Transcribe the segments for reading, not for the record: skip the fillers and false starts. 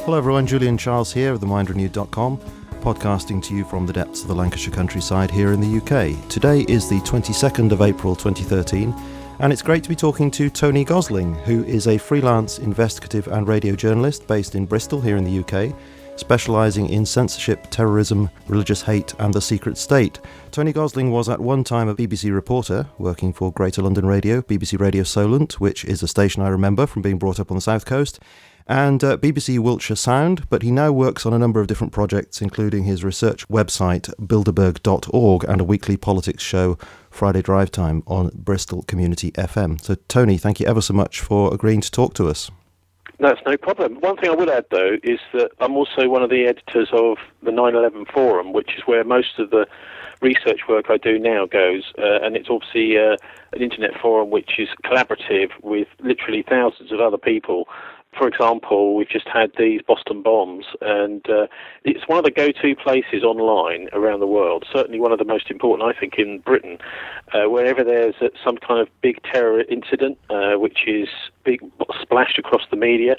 Hello everyone, Julian Charles here of themindrenewed.com, podcasting to you from the depths of the Lancashire countryside here in the UK. Today is the 22nd of April 2013, and it's great to be talking to Tony Gosling, who is a freelance investigative and radio journalist based in Bristol here in the UK, specialising in censorship, terrorism, religious hate and the secret state. Tony Gosling was at one time a BBC reporter working for Greater London Radio, BBC Radio Solent, which is a station I remember from being brought up on the south coast, and BBC Wiltshire Sound, but he now works on a number of different projects, including his research website Bilderberg.org and a weekly politics show, Friday Drive Time, on Bristol Community FM. So Tony, thank you ever so much for agreeing to talk to us. That's no problem. One thing I would add, though, is that I'm also one of the editors of the 9/11 Forum, which is where most of the research work I do now goes, and it's obviously an internet forum which is collaborative with literally thousands of other people. For example, we've just had these Boston bombs, and it's one of the go-to places online around the world, certainly one of the most important, I think, in Britain. Wherever there's some kind of big terror incident, which is big splashed across the media,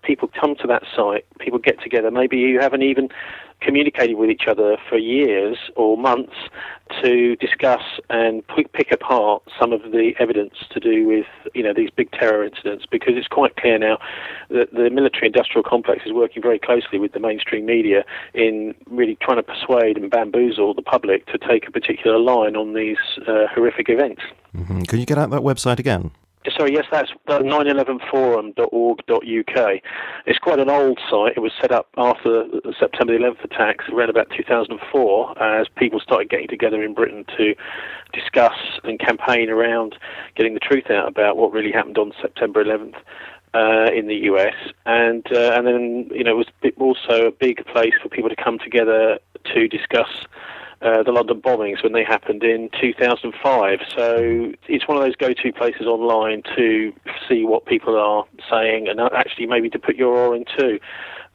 people come to that site, people get together. Maybe you haven't even communicated with each other for years or months to discuss and pick apart some of the evidence to do with, these big terror incidents, because it's quite clear now that the military-industrial complex is working very closely with the mainstream media in really trying to persuade and bamboozle the public to take a particular line on these horrific events. Mm-hmm. Can you get out that website again? Sorry, yes, that's 911forum.org.uk. It's quite an old site. It was set up after the September 11th attacks around about 2004 as people started getting together in Britain to discuss and campaign around getting the truth out about what really happened on September 11th. In the US, and then it was also a big place for people to come together to discuss the London bombings when they happened in 2005. So it's one of those go-to places online to see what people are saying, and actually maybe to put your oar in too,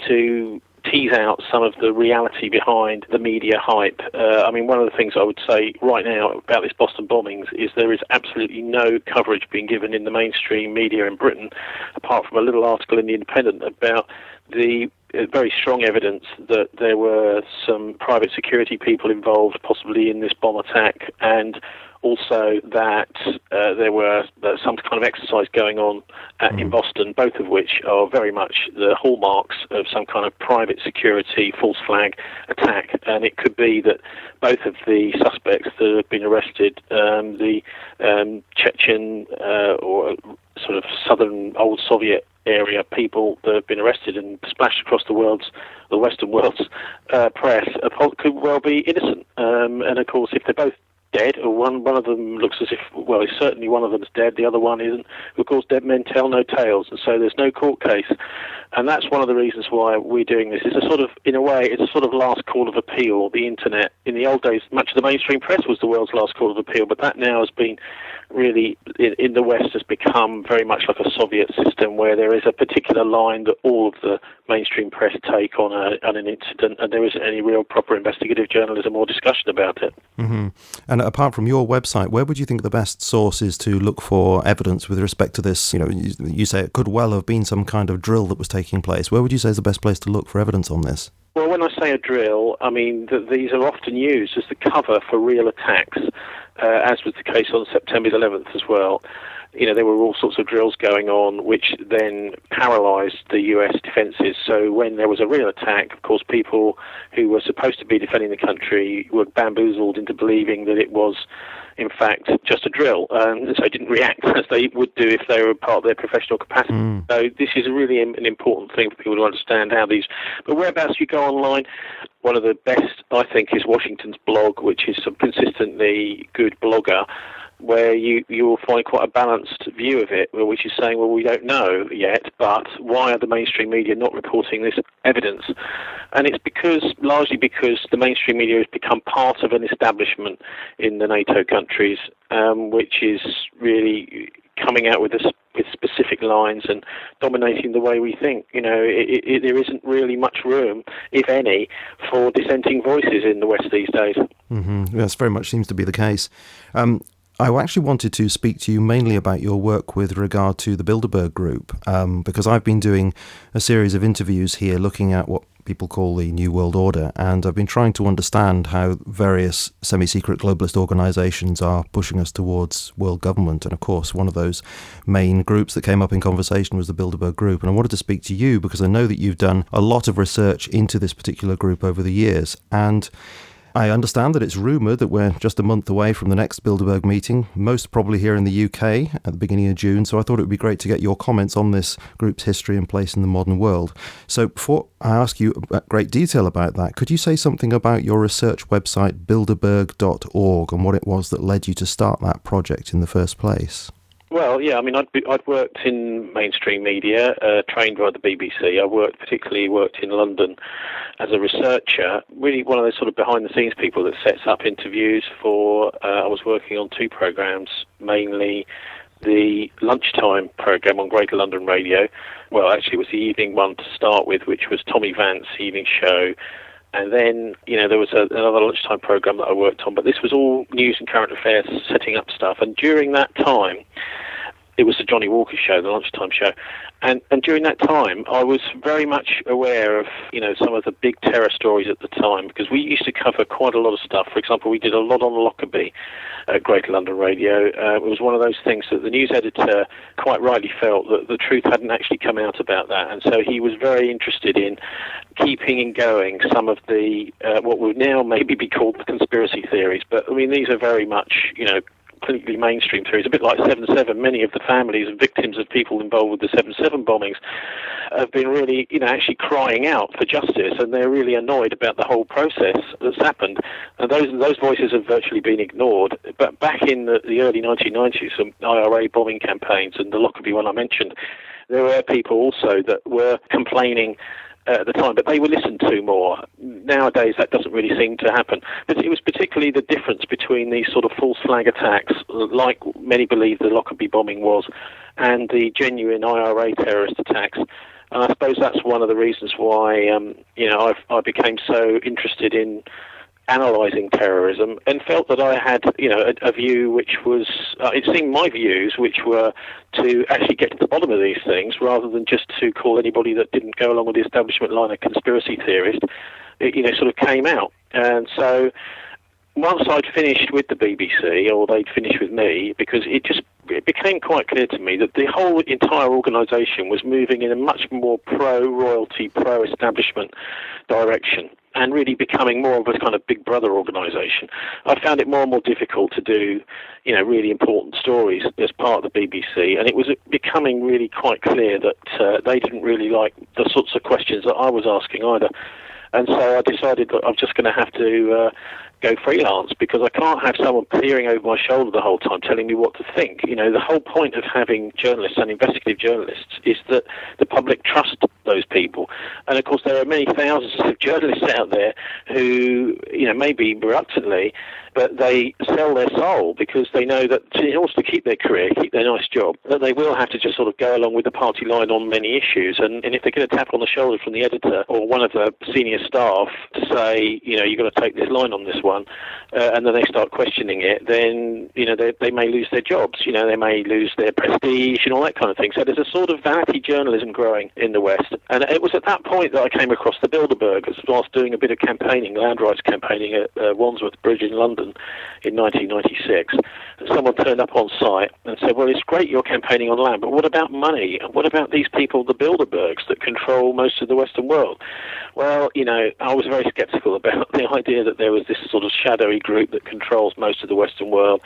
to tease out some of the reality behind the media hype. One of the things I would say right now about this Boston bombings is there is absolutely no coverage being given in the mainstream media in Britain, apart from a little article in The Independent about the very strong evidence that there were some private security people involved, possibly in this bomb attack, and also that there were some kind of exercise going on in Boston, both of which are very much the hallmarks of some kind of private security false flag attack. And it could be that both of the suspects that have been arrested, the Chechen or sort of southern old Soviet area people that have been arrested and splashed across the Western world's press, could well be innocent. And of course, if they're both dead, or one of them looks as if, well, certainly one of them's dead, the other one isn't. Of course, dead men tell no tales, and so there's no court case. And that's one of the reasons why we're doing this. It's a sort of, in a way, it's a sort of last call of appeal. The internet, in the old days, much of the mainstream press was the world's last call of appeal, but that now has been really, in the West, has become very much like a Soviet system where there is a particular line that all of the mainstream press take on an incident, and there isn't any real proper investigative journalism or discussion about it. Mm-hmm. And apart from your website, where would you think the best source is to look for evidence with respect to this? You say it could well have been some kind of drill that was taking place. Where would you say is the best place to look for evidence on this? Well, when I say a drill, I mean that these are often used as the cover for real attacks, as was the case on September 11th as well. There were all sorts of drills going on which then paralysed the US defences. So when there was a real attack, of course, people who were supposed to be defending the country were bamboozled into believing that it was, in fact, just a drill. So didn't react as they would do if they were part of their professional capacity. So this is really an important thing for people to understand how these... But whereabouts you go online, one of the best, I think, is Washington's blog, which is some consistently good blogger, where you will find quite a balanced view of it, which is saying, well, we don't know yet, but why are the mainstream media not reporting this evidence? And it's largely because the mainstream media has become part of an establishment in the NATO countries, which is really coming out with specific lines and dominating the way we think. There isn't really much room, if any, for dissenting voices in the West these days. Mm-hmm. Yes, very much seems to be the case. I actually wanted to speak to you mainly about your work with regard to the Bilderberg Group, because I've been doing a series of interviews here looking at what people call the New World Order, and I've been trying to understand how various semi-secret globalist organisations are pushing us towards world government. And of course, one of those main groups that came up in conversation was the Bilderberg Group. And I wanted to speak to you because I know that you've done a lot of research into this particular group over the years. And I understand that it's rumoured that we're just a month away from the next Bilderberg meeting, most probably here in the UK at the beginning of June, so I thought it would be great to get your comments on this group's history and place in the modern world. So before I ask you great detail about that, could you say something about your research website, bilderberg.org, and what it was that led you to start that project in the first place? Well, yeah, I mean, I'd worked in mainstream media, trained by the BBC. I particularly worked in London as a researcher, really one of those sort of behind-the-scenes people that sets up interviews for, I was working on two programmes, mainly the lunchtime programme on Greater London Radio. Well, actually, it was the evening one to start with, which was Tommy Vance's evening show. And then, there was another lunchtime programme that I worked on, but this was all news and current affairs, setting up stuff. And during that time, it was the Johnny Walker show, the lunchtime show. And during that time, I was very much aware of, some of the big terror stories at the time, because we used to cover quite a lot of stuff. For example, we did a lot on Lockerbie at Greater London Radio. It was one of those things that the news editor quite rightly felt that the truth hadn't actually come out about that. And so he was very interested in keeping going some of the, what would now maybe be called the conspiracy theories. But, I mean, these are very much, completely mainstream theories, a bit like 7/7. Many of the families and victims of people involved with the 7/7 bombings have been really, actually crying out for justice, and they're really annoyed about the whole process that's happened. And those voices have virtually been ignored. But back in the early 1990s, some IRA bombing campaigns, and the Lockerbie one I mentioned, there were people also that were complaining at the time, but they were listened to more. Nowadays, that doesn't really seem to happen. But it was particularly the difference between these sort of false flag attacks, like many believe the Lockerbie bombing was, and the genuine IRA terrorist attacks. And I suppose that's one of the reasons why, I became so interested in analysing terrorism, and felt that I had, a view which was, it seemed my views, which were to actually get to the bottom of these things, rather than just to call anybody that didn't go along with the establishment line a conspiracy theorist. It sort of came out. And so once I'd finished with the BBC, or they'd finished with me, because it became quite clear to me that the whole entire organisation was moving in a much more pro-royalty, pro-establishment direction, and really becoming more of a kind of Big Brother organisation. I found it more and more difficult to do, really important stories as part of the BBC, and it was becoming really quite clear that they didn't really like the sorts of questions that I was asking either. And so I decided that I'm just going to have to go freelance, because I can't have someone peering over my shoulder the whole time telling me what to think. The whole point of having journalists and investigative journalists is that the public trust those people. And of course, there are many thousands of journalists out there who, maybe reluctantly, but they sell their soul, because they know that in order to keep their career, keep their nice job, that they will have to just sort of go along with the party line on many issues. And if they get a tap on the shoulder from the editor or one of the senior staff to say, you've got to take this line on this one, and then they start questioning it, then, they may lose their jobs, they may lose their prestige and all that kind of thing. So there's a sort of vanity journalism growing in the West. And it was at that point that I came across the Bilderberg, whilst doing a bit of campaigning, land rights campaigning at Wandsworth Bridge in London in 1996. And someone turned up on site and said, well, it's great you're campaigning on land, but what about money? And what about these people, the Bilderbergs, that control most of the Western world? Well, I was very sceptical about the idea that there was this sort of shadowy group that controls most of the Western world.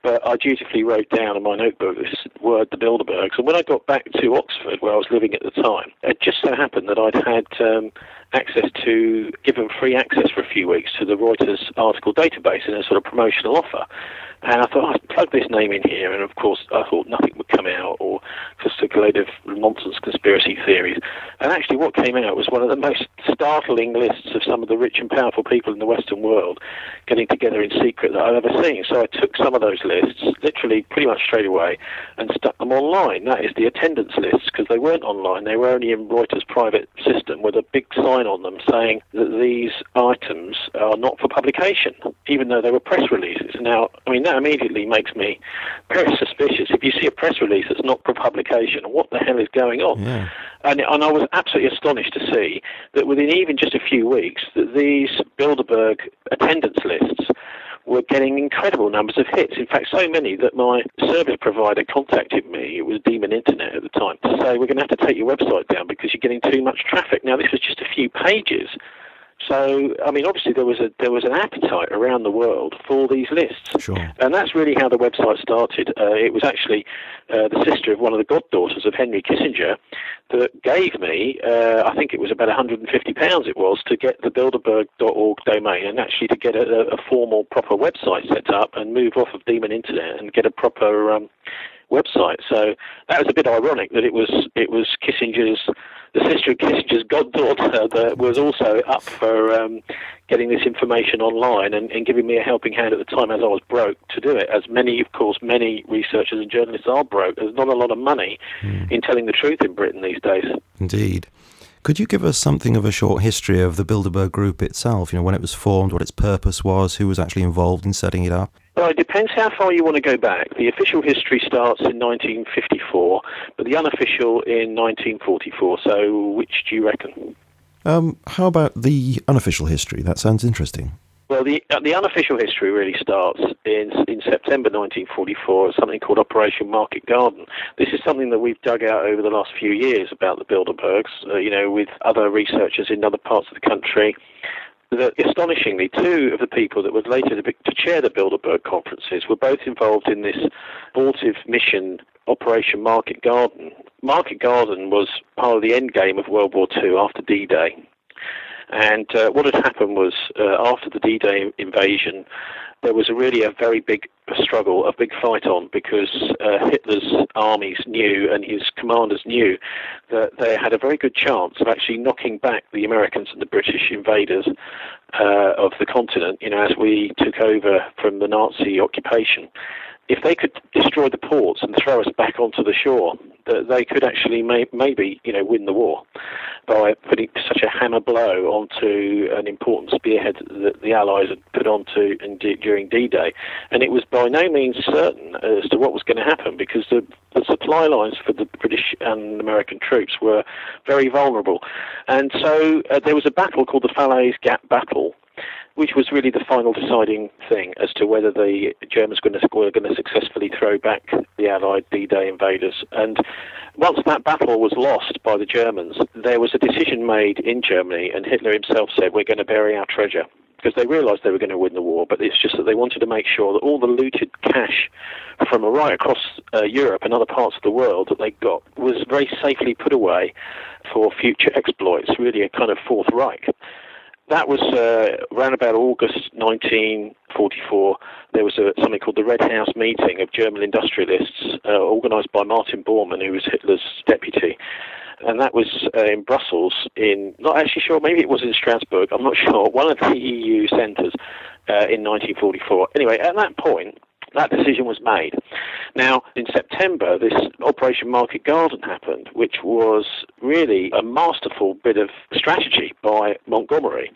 But I dutifully wrote down in my notebook this word, the Bilderbergs. And when I got back to Oxford, where I was living at the time, it just so happened that I'd had given free access for a few weeks to the Reuters article database in a sort of promotional offer. And I thought, I'd plug this name in here, and of course I thought nothing would come out, or just a load of nonsense conspiracy theories. And actually what came out was one of the most startling lists of some of the rich and powerful people in the Western world getting together in secret that I've ever seen. So I took some of those lists, literally pretty much straight away, and stuck them online. That is the attendance lists, because they weren't online, they were only in Reuters' private system with a big sign line on them saying that these items are not for publication, even though they were press releases. Now, I mean, that immediately makes me very suspicious. If you see a press release that's not for publication, what the hell is going on? Yeah. And I was absolutely astonished to see that within even just a few weeks, that these Bilderberg attendance lists were getting incredible numbers of hits. In fact, so many that my service provider contacted me, it was Demon Internet at the time, to say, we're going to have to take your website down because you're getting too much traffic. Now, this was just a few pages. So, I mean, obviously there was an appetite around the world for these lists. Sure. And that's really how the website started. It was actually the sister of one of the goddaughters of Henry Kissinger that gave me, I think it was about £150 it was, to get the Bilderberg.org domain and actually to get a formal, proper website set up and move off of Demon Internet and get a proper website. So that was a bit ironic that it was Kissinger's, the sister of Kissinger's goddaughter, that was also up for getting this information online and giving me a helping hand at the time as I was broke to do it. As many researchers and journalists are broke. There's not a lot of money in telling the truth in Britain these days. Indeed. Could you give us something of a short history of the Bilderberg Group itself? You know, when it was formed, what its purpose was, who was actually involved in setting it up? Well, it depends how far you want to go back. The official history starts in 1954, but the unofficial in 1944. So which do you reckon? How about the unofficial history? That sounds interesting. Well, the unofficial history really starts in September 1944 as something called Operation Market Garden. This is something that we've dug out over the last few years about the Bilderbergs, with other researchers in other parts of the country. That astonishingly, two of the people that were later to chair the Bilderberg conferences were both involved in this abortive mission, Operation Market Garden. Market Garden was part of the end game of World War II after D-Day. And what had happened was, after the D-Day invasion, there was really a very big struggle, a big fight on, because Hitler's armies knew and his commanders knew that they had a very good chance of actually knocking back the Americans and the British invaders of the continent, as we took over from the Nazi occupation. If they could destroy the ports and throw us back onto the shore, they could actually maybe win the war by putting such a hammer blow onto an important spearhead that the Allies had put onto during D-Day. And it was by no means certain as to what was going to happen, because the supply lines for the British and American troops were very vulnerable. And so there was a battle called the Falaise Gap Battle, which was really the final deciding thing as to whether the Germans were going to successfully throw back the Allied D-Day invaders. And once that battle was lost by the Germans, there was a decision made in Germany, and Hitler himself said, we're going to bury our treasure, because they realised they were going to win the war, but it's just that they wanted to make sure that all the looted cash from right across Europe and other parts of the world that they got was very safely put away for future exploits, really a kind of Fourth Reich. That was around about August 1944. There was something called the Red House meeting of German industrialists, organised by Martin Bormann, who was Hitler's deputy. And that was in Brussels, not actually sure, maybe it was in Strasbourg, I'm not sure, one of the EU centres in 1944. Anyway, at that point, that decision was made. Now, in September, this Operation Market Garden happened, which was really a masterful bit of strategy by Montgomery.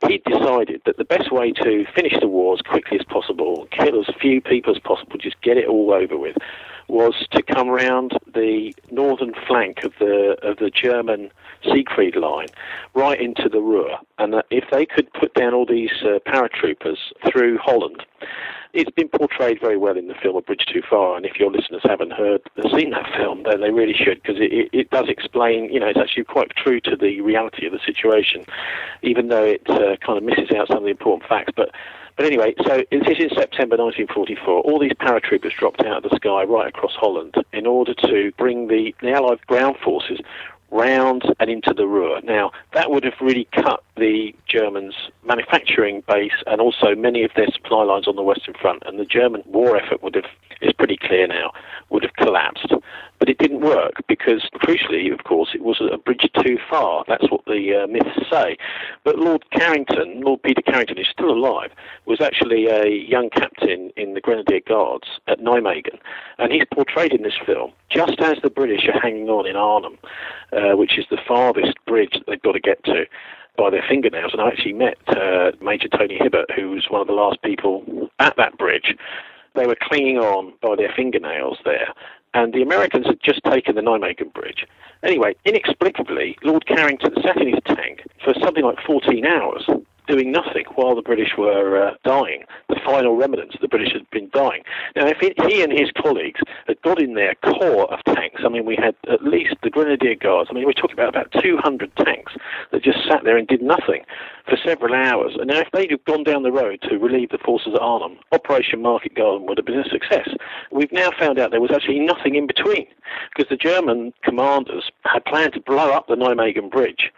He decided that the best way to finish the war as quickly as possible, kill as few people as possible, just get it all over with, was to come round the northern flank of the German Siegfried line right into the Ruhr, and that if they could put down all these paratroopers through Holland. It's been portrayed very well in the film A Bridge Too Far, and if your listeners haven't seen that film, then they really should, because it does explain, it's actually quite true to the reality of the situation, even though it kind of misses out some of the important facts. But anyway, so this is in September 1944. All these paratroopers dropped out of the sky right across Holland in order to bring the Allied ground forces round and into the Ruhr. Now, that would have really cut the Germans' manufacturing base and also many of their supply lines on the Western Front, and the German war effort it's pretty clear now, would have collapsed. But it didn't work because, crucially, of course, it was a bridge too far. That's what the myths say. But Lord Peter Carrington, who's still alive, was actually a young captain in the Grenadier Guards at Nijmegen, and he's portrayed in this film just as the British are hanging on in Arnhem, which is the farthest bridge that they've got to get to. by their fingernails, and I actually met Major Tony Hibbert, who was one of the last people at that bridge. They were clinging on by their fingernails there, and the Americans had just taken the Nijmegen Bridge. Anyway, inexplicably, Lord Carrington sat in his tank for something like 14 hours, doing nothing while the British were dying. The final remnants of the British had been dying. Now, if he and his colleagues had got in their core of tanks, I mean, we had at least the Grenadier Guards. I mean, we're talking about 200 tanks that just sat there and did nothing for several hours. And now, if they'd have gone down the road to relieve the forces at Arnhem, Operation Market Garden would have been a success. We've now found out there was actually nothing in between, because the German commanders had planned to blow up the Nijmegen Bridge.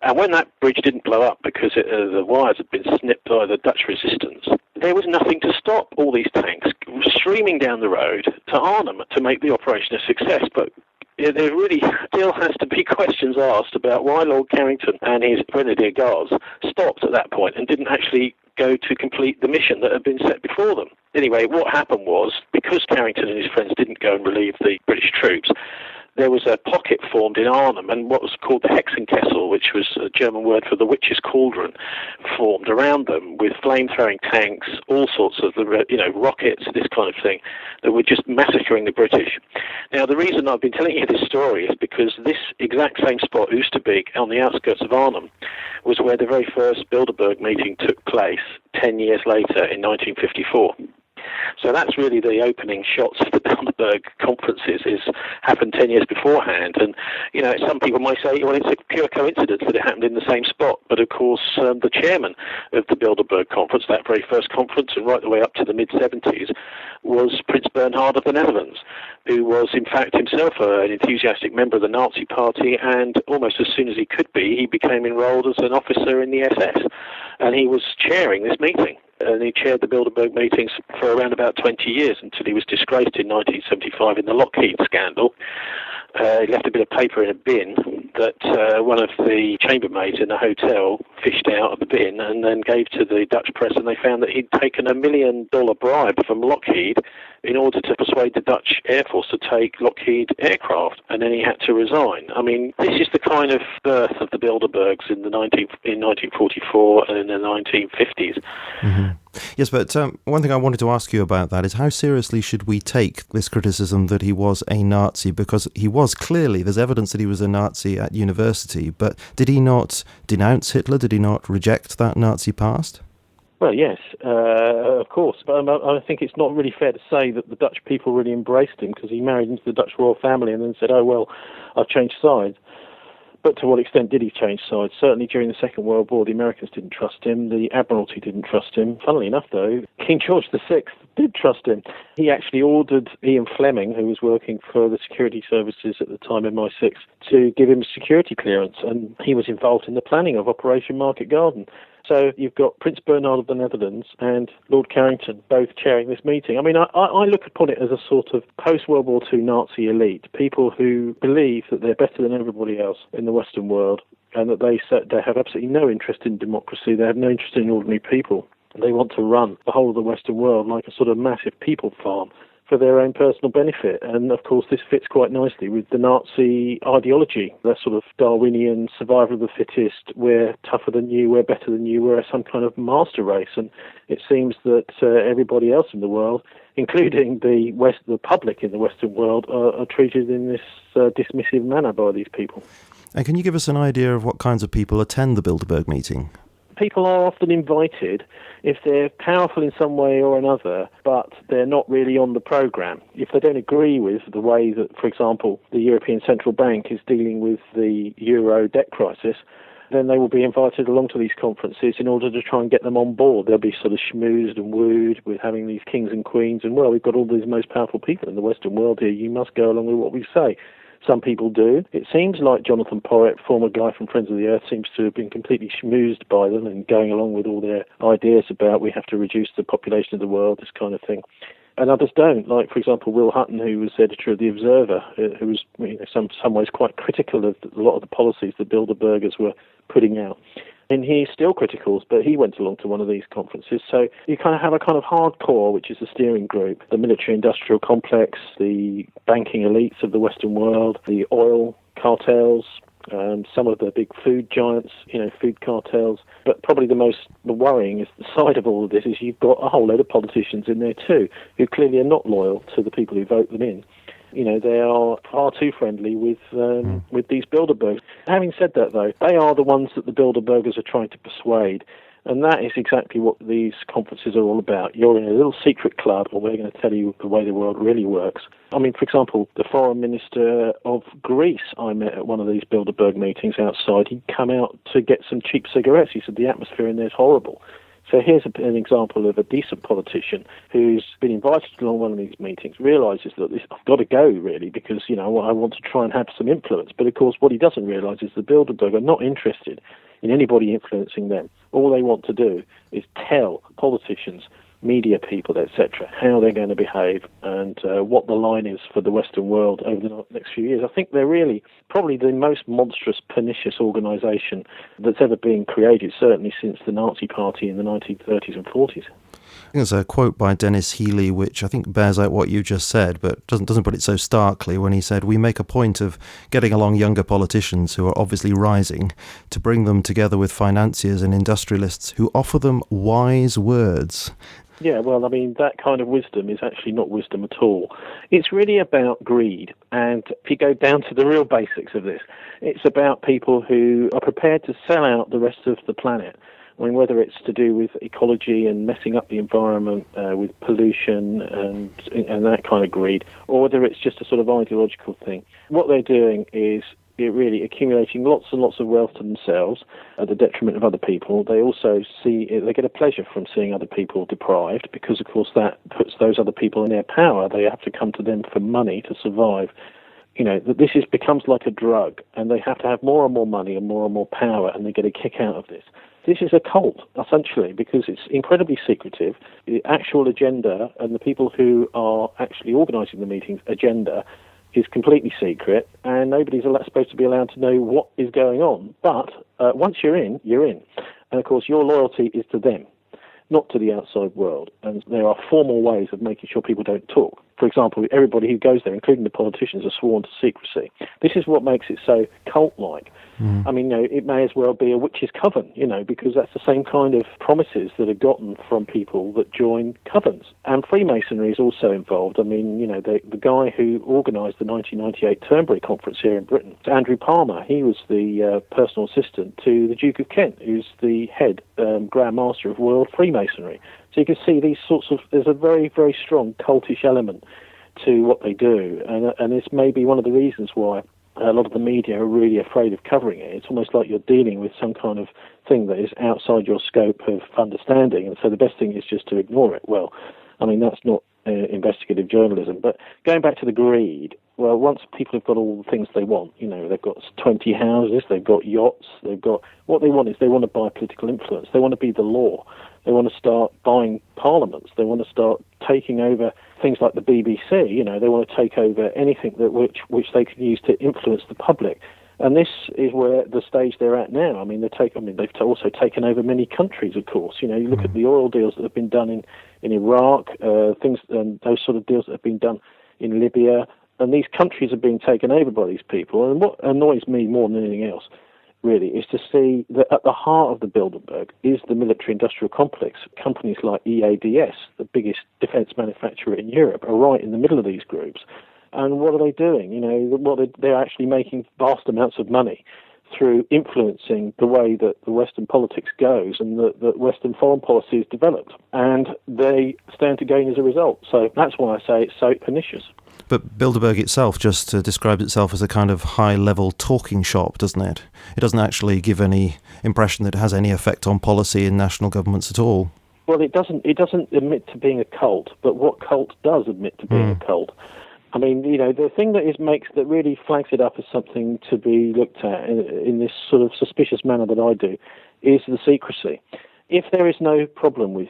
And when that bridge didn't blow up because the wires had been snipped by the Dutch resistance, there was nothing to stop all these tanks streaming down the road to Arnhem to make the operation a success. But there really still has to be questions asked about why Lord Carrington and his Grenadier Guards stopped at that point and didn't actually go to complete the mission that had been set before them. Anyway, what happened was, because Carrington and his friends didn't go and relieve the British troops, there was a pocket formed in Arnhem, and what was called the Hexenkessel, which was a German word for the witch's cauldron, formed around them with flame-throwing tanks, all sorts of rockets, this kind of thing, that were just massacring the British. Now, the reason I've been telling you this story is because this exact same spot, Oosterbeek, on the outskirts of Arnhem, was where the very first Bilderberg meeting took place 10 years later in 1954. So that's really the opening shots of the Bilderberg conferences, happened 10 years beforehand. And, some people might say, well, it's a pure coincidence that it happened in the same spot. But, of course, the chairman of the Bilderberg conference, that very first conference, and right the way up to the mid-70s, was Prince Bernhard of the Netherlands, who was, in fact, himself an enthusiastic member of the Nazi Party, and almost as soon as he could be, he became enrolled as an officer in the SS. And he was chairing this meeting. And he chaired the Bilderberg meetings for around about 20 years until he was disgraced in 1975 in the Lockheed scandal. He left a bit of paper in a bin that one of the chambermaids in the hotel fished out of the bin and then gave to the Dutch press, and they found that he'd taken $1 million bribe from Lockheed in order to persuade the Dutch Air Force to take Lockheed aircraft, and then he had to resign. I mean, this is the kind of birth of the Bilderbergs in 1944 and in the 1950s. Mm-hmm. Yes, but one thing I wanted to ask you about that is, how seriously should we take this criticism that he was a Nazi? Because he was clearly, there's evidence that he was a Nazi at university, but did he not denounce Hitler? Did he not reject that Nazi past? Well, yes, of course. But I think it's not really fair to say that the Dutch people really embraced him, because he married into the Dutch royal family and then said, oh, well, I've changed sides. But to what extent did he change sides? Certainly during the Second World War, the Americans didn't trust him. The Admiralty didn't trust him. Funnily enough, though, King George VI did trust him. He actually ordered Ian Fleming, who was working for the security services at the time, MI6, to give him security clearance. And he was involved in the planning of Operation Market Garden. So you've got Prince Bernhard of the Netherlands and Lord Carrington both chairing this meeting. I mean, I look upon it as a sort of post-World War II Nazi elite, people who believe that they're better than everybody else in the Western world, and that they have absolutely no interest in democracy. They have no interest in ordinary people. They want to run the whole of the Western world like a sort of massive people farm for their own personal benefit. And, of course, this fits quite nicely with the Nazi ideology, that sort of Darwinian survival of the fittest, we're tougher than you, we're better than you, we're some kind of master race. And it seems that everybody else in the world, including the public in the Western world, are treated in this dismissive manner by these people. And can you give us an idea of what kinds of people attend the Bilderberg meeting? People are often invited if they're powerful in some way or another, but they're not really on the programme. If they don't agree with the way that, for example, the European Central Bank is dealing with the euro debt crisis, then they will be invited along to these conferences in order to try and get them on board. They'll be sort of schmoozed and wooed with having these kings and queens, and, well, we've got all these most powerful people in the Western world here, you must go along with what we say. Some people do. It seems like Jonathan Porritt, former guy from Friends of the Earth, seems to have been completely schmoozed by them and going along with all their ideas about we have to reduce the population of the world, this kind of thing. And others don't, like, for example, Will Hutton, who was editor of The Observer, who was in some ways quite critical of a lot of the policies that Bilderbergers were putting out. And he's still critical, but he went along to one of these conferences. So you kind of have a kind of hardcore, which is the steering group, the military-industrial complex, the banking elites of the Western world, the oil cartels, some of the big food giants, food cartels. But probably the most worrying is the side of all of this is you've got a whole load of politicians in there too, who clearly are not loyal to the people who vote them in. They are far too friendly with these Bilderbergs. Having said that, though, they are the ones that the Bilderbergers are trying to persuade. And that is exactly what these conferences are all about. You're in a little secret club, and we're going to tell you the way the world really works. I mean, for example, the foreign minister of Greece I met at one of these Bilderberg meetings outside. He'd come out to get some cheap cigarettes. He said the atmosphere in there is horrible. So here's an example of a decent politician who's been invited along one of these meetings, realises that I've got to go, really, because, I want to try and have some influence. But, of course, what he doesn't realise is the Bilderberg are not interested in anybody influencing them. All they want to do is tell politicians, media people, etc., how they're going to behave and what the line is for the Western world over the next few years. I think they're really probably the most monstrous, pernicious organisation that's ever been created, certainly since the Nazi Party in the 1930s and 40s. There's a quote by Dennis Healy which I think bears out what you just said, but doesn't put it so starkly, when he said, "We make a point of getting along younger politicians who are obviously rising to bring them together with financiers and industrialists who offer them wise words." Yeah, well, I mean, that kind of wisdom is actually not wisdom at all. It's really about greed. And if you go down to the real basics of this, it's about people who are prepared to sell out the rest of the planet. I mean, whether it's to do with ecology and messing up the environment with pollution and that kind of greed, or whether it's just a sort of ideological thing. What they're doing is really accumulating lots and lots of wealth to themselves at the detriment of other people. They also they get a pleasure from seeing other people deprived because, of course, that puts those other people in their power. They have to come to them for money to survive. This becomes like a drug, and they have to have more and more money and more power, and they get a kick out of this. This is a cult, essentially, because it's incredibly secretive. The actual agenda and the people who are actually organising the meeting's agenda is completely secret, and nobody's supposed to be allowed to know what is going on. But once you're in, you're in. And, of course, your loyalty is to them, not to the outside world. And there are formal ways of making sure people don't talk. For example, everybody who goes there, including the politicians, are sworn to secrecy. This is what makes it so cult-like. I mean, it may as well be a witch's coven, because that's the same kind of promises that are gotten from people that join covens. And Freemasonry is also involved. I mean, the guy who organised the 1998 Turnberry Conference here in Britain, Andrew Palmer, he was the personal assistant to the Duke of Kent, who's the head Grand Master of World Freemasonry. So you can see there's a very, very strong cultish element to what they do. And it's maybe one of the reasons why a lot of the media are really afraid of covering it. It's almost like you're dealing with some kind of thing that is outside your scope of understanding, and so the best thing is just to ignore it. Well, I mean, that's not investigative journalism. But going back to the greed, well, once people have got all the things they want, they've got 20 houses, they've got yachts, what they want is they want to buy political influence. They want to be the law. They want to start buying parliaments. They want to start taking over things like the BBC. They want to take over anything which they can use to influence the public. And this is where the stage they're at now. I mean, they've also taken over many countries, of course. You look at the oil deals that have been done in Iraq, things and those sort of deals that have been done in Libya, and these countries are being taken over by these people. And what annoys me more than anything else, really, is to see that at the heart of the Bilderberg is the military-industrial complex. Companies like EADS, the biggest defence manufacturer in Europe, are right in the middle of these groups. And what are they doing? They're actually making vast amounts of money through influencing the way that the Western politics goes and that Western foreign policy is developed. And they stand to gain as a result. So that's why I say it's so pernicious. But Bilderberg itself just describes itself as a kind of high-level talking shop, doesn't it? It doesn't actually give any impression that it has any effect on policy in national governments at all. Well, it doesn't admit to being a cult, but what cult does admit to being a cult? I mean, the thing that really flags it up as something to be looked at in this sort of suspicious manner that I do is the secrecy. If there is no problem with,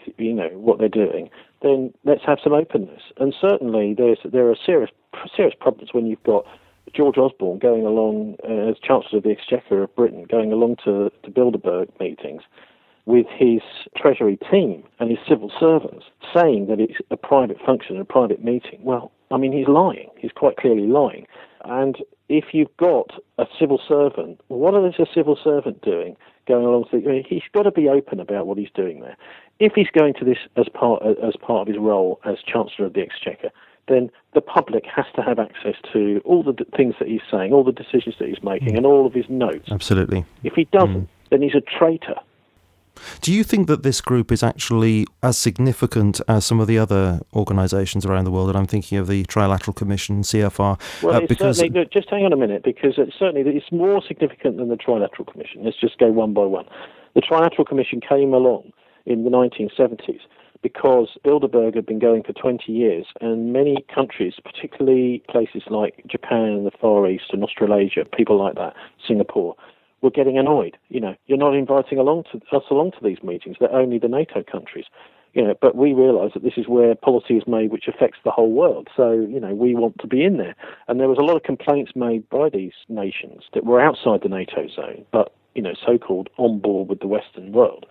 what they're doing, then let's have some openness. And certainly there are serious problems when you've got George Osborne going along as Chancellor of the Exchequer of Britain, going along to Bilderberg meetings with his Treasury team and his civil servants, saying that it's a private function, a private meeting. Well, I mean, he's lying. He's quite clearly lying. And if you've got a civil servant, what is a civil servant doing going along to he's got to be open about what he's doing there. If he's going to this as part of his role as Chancellor of the Exchequer, then the public has to have access to all the things that he's saying, all the decisions that he's making, and all of his notes. Absolutely. If he doesn't, then he's a traitor. Do you think that this group is actually as significant as some of the other organisations around the world? And I'm thinking of the Trilateral Commission, CFR. Well, certainly, just hang on a minute, because it's more significant than the Trilateral Commission. Let's just go one by one. The Trilateral Commission came along in the 1970s because Bilderberg had been going for 20 years, and many countries, particularly places like Japan and the Far East and Australasia, people like that, Singapore, were getting annoyed. You're not inviting us along to these meetings. They're only the NATO countries. But we realise that this is where policy is made which affects the whole world. So, we want to be in there. And there was a lot of complaints made by these nations that were outside the NATO zone, but, so-called on board with the Western world.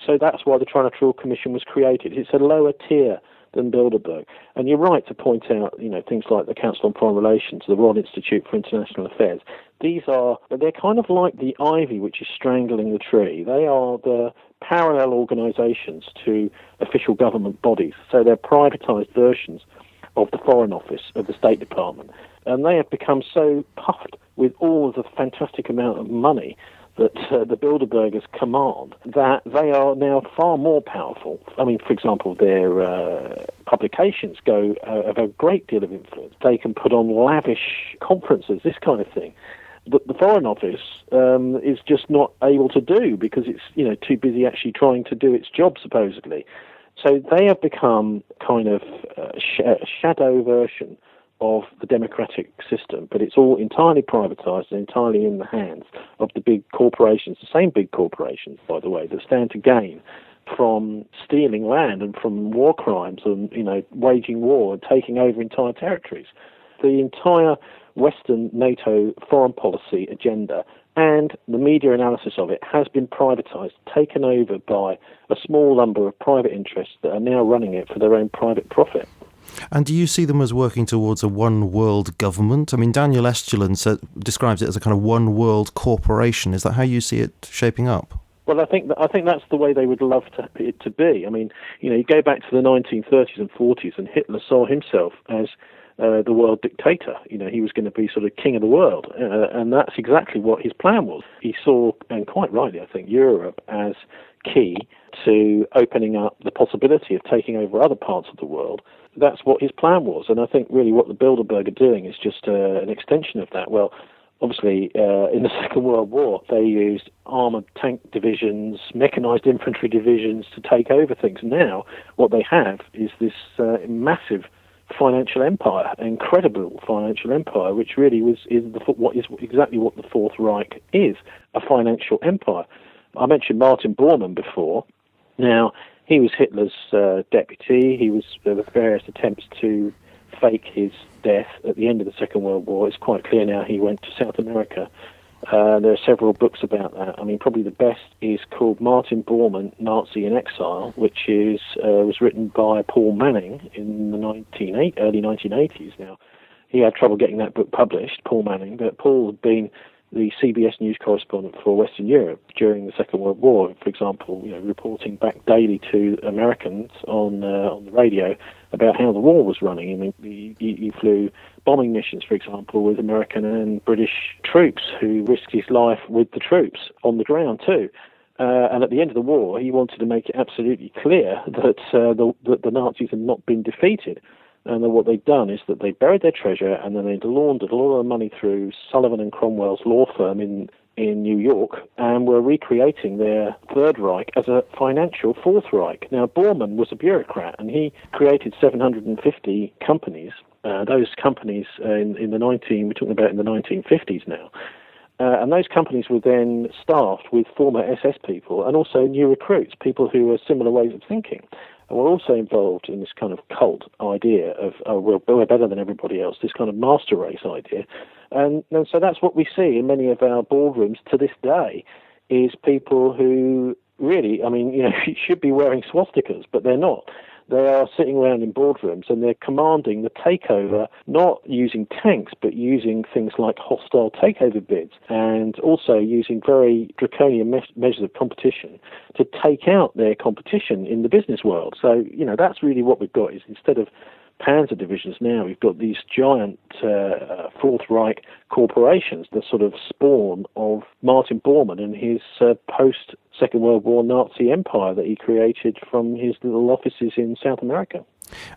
So that's why the Trilateral Commission was created. It's a lower tier than Bilderberg. And you're right to point out, things like the Council on Foreign Relations, the Royal Institute for International Affairs. They're kind of like the ivy which is strangling the tree. They are the parallel organisations to official government bodies. So they're privatised versions of the Foreign Office, of the State Department. And they have become so puffed with all of the fantastic amount of money that the Bilderbergers command, that they are now far more powerful. I mean, for example, their publications have a great deal of influence. They can put on lavish conferences, this kind of thing, that the Foreign Office is just not able to do because it's too busy actually trying to do its job, supposedly. So they have become kind of a shadow version of the democratic system, but it's all entirely privatised and entirely in the hands of the big corporations, the same big corporations, by the way, that stand to gain from stealing land and from war crimes and, waging war and taking over entire territories. The entire Western NATO foreign policy agenda and the media analysis of it has been privatised, taken over by a small number of private interests that are now running it for their own private profit. And do you see them as working towards a one world government? I mean, Daniel Estulin describes it as a kind of one world corporation. Is that how you see it shaping up? Well, I think that's the way they would love it to be. I mean, you go back to the 1930s and 40s, and Hitler saw himself as the world dictator. He was going to be sort of king of the world, and that's exactly what his plan was. He saw, and quite rightly, I think, Europe as key to opening up the possibility of taking over other parts of the world. That's what his plan was, and I think really what the Bilderberg are doing is just an extension of that. Well, obviously, in the Second World War, they used armoured tank divisions, mechanised infantry divisions to take over things. Now, what they have is this massive financial empire, incredible financial empire, which really is exactly what the Fourth Reich is, a financial empire. I mentioned Martin Bormann before. Now, he was Hitler's deputy. There were various attempts to fake his death at the end of the Second World War. It's quite clear now he went to South America. There are several books about that. I mean, probably the best is called Martin Bormann, Nazi in Exile, which was written by Paul Manning in the early 1980s. Now, he had trouble getting that book published, Paul Manning, but Paul had been the CBS News correspondent for Western Europe during the Second World War, for example, reporting back daily to Americans on the radio about how the war was running. I mean, he flew bombing missions, for example, with American and British troops, who risked his life with the troops on the ground too. And at the end of the war, he wanted to make it absolutely clear that the Nazis had not been defeated. And then what they'd done is that they buried their treasure, and then they'd laundered a lot of money through Sullivan and Cromwell's law firm in New York, and were recreating their Third Reich as a financial Fourth Reich. Now, Bormann was a bureaucrat, and he created 750 companies. Those companies we're talking about in the 1950s now. And those companies were then staffed with former SS people and also new recruits, people who were similar ways of thinking. And we're also involved in this kind of cult idea of, we're better than everybody else, this kind of master race idea. And so that's what we see in many of our boardrooms to this day, is people who really, should be wearing swastikas, but they're not. They are sitting around in boardrooms and they're commanding the takeover, not using tanks, but using things like hostile takeover bids, and also using very draconian measures of competition to take out their competition in the business world. So, that's really what we've got, is instead of Panzer divisions now, we've got these giant Fourth Reich corporations, the sort of spawn of Martin Bormann and his post-Second World War Nazi empire that he created from his little offices in South America.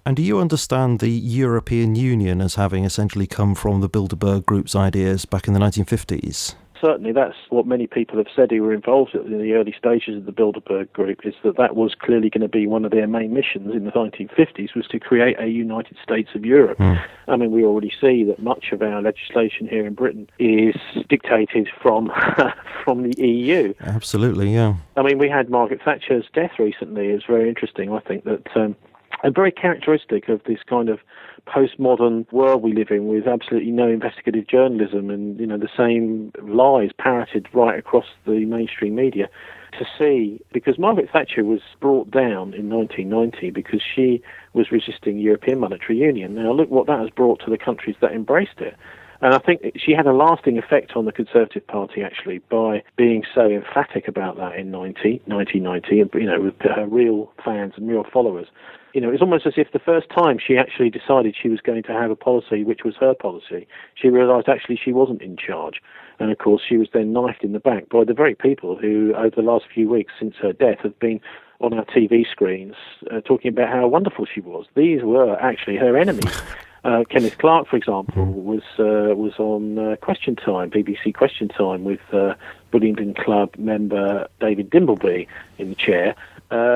And do you understand the European Union as having essentially come from the Bilderberg Group's ideas back in the 1950s? Certainly, that's what many people have said who were involved in the early stages of the Bilderberg Group, is that was clearly going to be one of their main missions in the 1950s, was to create a United States of Europe. I mean, we already see that much of our legislation here in Britain is dictated from from the EU. Absolutely, yeah. I mean, we had Margaret Thatcher's death recently. It's very interesting, I think, that and very characteristic of this kind of postmodern world we live in, with absolutely no investigative journalism and, the same lies parroted right across the mainstream media, to see, because Margaret Thatcher was brought down in 1990 because she was resisting European monetary union. Now, look what that has brought to the countries that embraced it. And I think she had a lasting effect on the Conservative Party, actually, by being so emphatic about that in 1990, and, with her real fans and real followers. It's almost as if the first time she actually decided she was going to have a policy which was her policy, she realised actually she wasn't in charge. And, of course, she was then knifed in the back by the very people who, over the last few weeks since her death, have been on our TV screens talking about how wonderful she was. These were actually her enemies. Kenneth Clarke, for example, was on Question Time, BBC Question Time, with Bullingdon Club member David Dimbleby in the chair,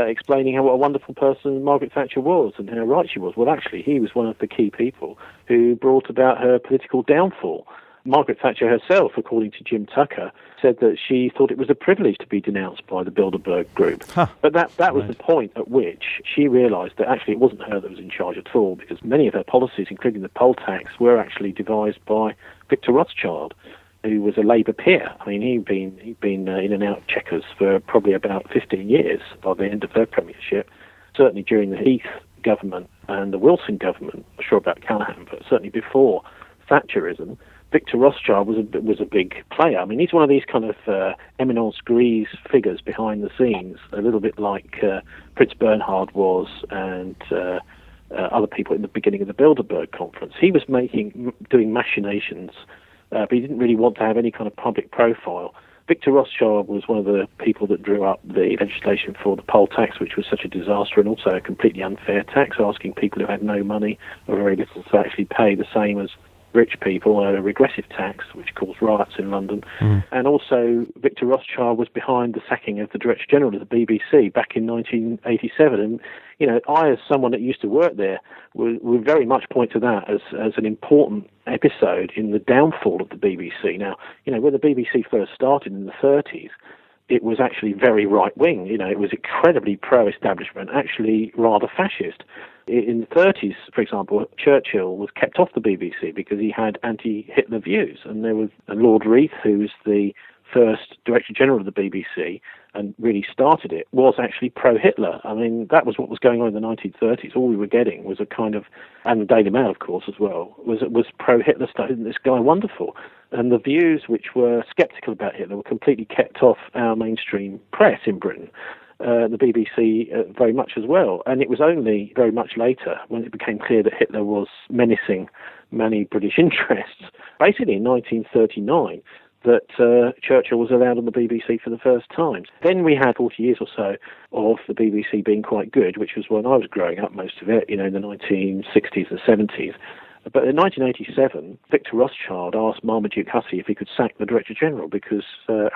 explaining what a wonderful person Margaret Thatcher was and how right she was. Well, actually, he was one of the key people who brought about her political downfall. Margaret Thatcher herself, according to Jim Tucker, said that she thought it was a privilege to be denounced by the Bilderberg Group. But that was the point at which she realised that actually it wasn't her that was in charge at all, because many of her policies, including the poll tax, were actually devised by Victor Rothschild, who was a Labour peer. I mean, he'd been in and out of Chequers for probably about 15 years by the end of her premiership. Certainly during the Heath government and the Wilson government, I'm not sure about Callaghan, but certainly before Thatcherism, Victor Rothschild was a big player. I mean, he's one of these kind of eminence grise figures behind the scenes, a little bit like Prince Bernhard was, and other people in the beginning of the Bilderberg conference. He was doing machinations, but he didn't really want to have any kind of public profile. Victor Rothschild was one of the people that drew up the legislation for the poll tax, which was such a disaster, and also a completely unfair tax, asking people who had no money or very little to actually pay the same as rich people, a regressive tax, which caused riots in London. And also, Victor Rothschild was behind the sacking of the Director General of the BBC back in 1987. And, I, as someone that used to work there, would very much point to that as an important episode in the downfall of the BBC. Now, when the BBC first started in the 30s, it was actually very right-wing. It was incredibly pro-establishment, actually rather fascist. In the 30s, for example, Churchill was kept off the BBC because he had anti-Hitler views. And there was Lord Reith, who was the first Director General of the BBC and really started it, was actually pro-Hitler. I mean, that was what was going on in the 1930s. All we were getting was a kind of, and the Daily Mail, of course, as well, was pro-Hitler stuff. Isn't this guy wonderful? And the views which were sceptical about Hitler were completely kept off our mainstream press in Britain. The BBC very much as well. And it was only very much later, when it became clear that Hitler was menacing many British interests, basically in 1939, that Churchill was allowed on the BBC for the first time. Then we had 40 years or so of the BBC being quite good, which was when I was growing up, most of it, in the 1960s and 70s. But in 1987, Victor Rothschild asked Marmaduke Hussey if he could sack the Director General, because